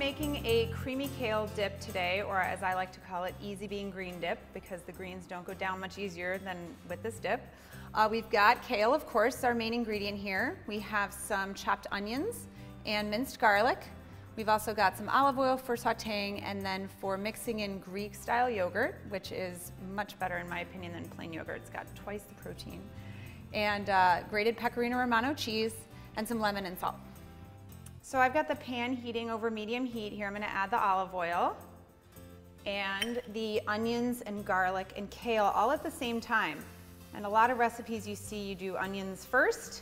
making a creamy kale dip today, or as I like to call it, easy bean green dip, because the greens don't go down much easier than with this dip. We've got kale, of course, our main ingredient here. We have some chopped onions and minced garlic. We've also got some olive oil for sauteing, and then for mixing in Greek-style yogurt, which is much better in my opinion than plain yogurt. It's got twice the protein. And grated pecorino romano cheese, and some lemon and salt. So I've got the pan heating over medium heat here. I'm gonna add the olive oil and the onions and garlic and kale all at the same time. And a lot of recipes you see, you do onions first.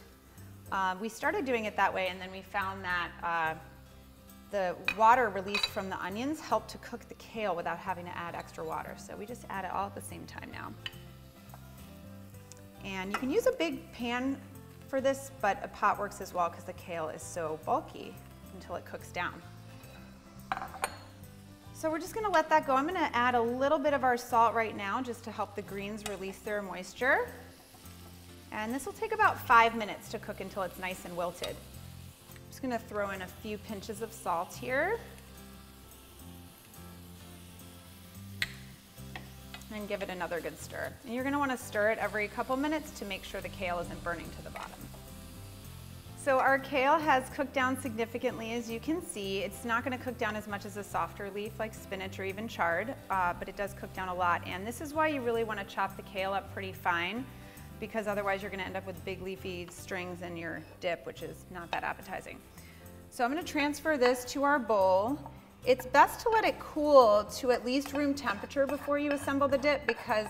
We started doing it that way, and then we found that the water released from the onions helped to cook the kale without having to add extra water. So we just add it all at the same time now. And you can use a big pan for this, but a pot works as well because the kale is so bulky until it cooks down. So we're just gonna let that go. I'm gonna add a little bit of our salt right now just to help the greens release their moisture. And this will take about 5 minutes to cook until it's nice and wilted. I'm just gonna throw in a few pinches of salt here. And give it another good stir. And you're gonna wanna stir it every couple minutes to make sure the kale isn't burning to the bottom. So our kale has cooked down significantly, as you can see. It's not gonna cook down as much as a softer leaf like spinach or even chard, but it does cook down a lot. And this is why you really wanna chop the kale up pretty fine, because otherwise you're gonna end up with big leafy strings in your dip, which is not that appetizing. So I'm gonna transfer this to our bowl. It's best to let it cool to at least room temperature before you assemble the dip, because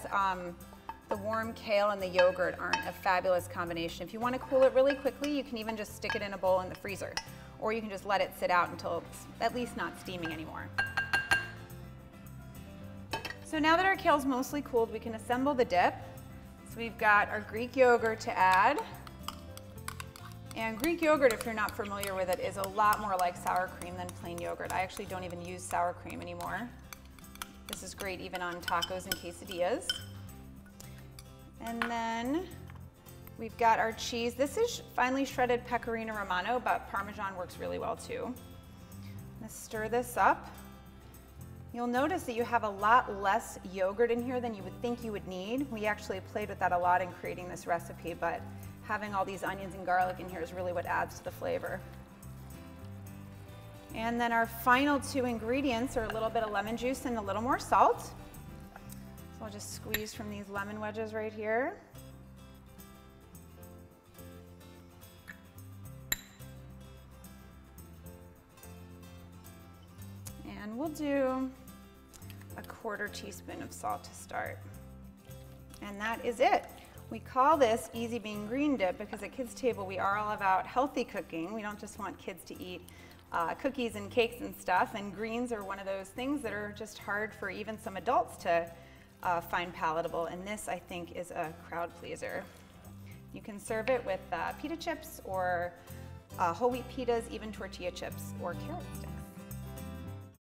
the warm kale and the yogurt aren't a fabulous combination. If you want to cool it really quickly, you can even just stick it in a bowl in the freezer, or you can just let it sit out until it's at least not steaming anymore. So now that our kale's mostly cooled, we can assemble the dip. So we've got our Greek yogurt to add. And Greek yogurt, if you're not familiar with it, is a lot more like sour cream than plain yogurt. I actually don't even use sour cream anymore. This is great even on tacos and quesadillas. And then we've got our cheese. This is finely shredded pecorino romano, but Parmesan works really well too. I'm gonna stir this up. You'll notice that you have a lot less yogurt in here than you would think you would need. We actually played with that a lot in creating this recipe, but having all these onions and garlic in here is really what adds to the flavor. And then our final two ingredients are a little bit of lemon juice and a little more salt. So I'll just squeeze from these lemon wedges right here. And we'll do a 1/4 teaspoon of salt to start. And that is it. We call this easy bean green dip because at Kids Table we are all about healthy cooking. We don't just want kids to eat cookies and cakes and stuff, and greens are one of those things that are just hard for even some adults to find palatable, and this I think is a crowd pleaser. You can serve it with pita chips or whole wheat pitas, even tortilla chips or carrot sticks.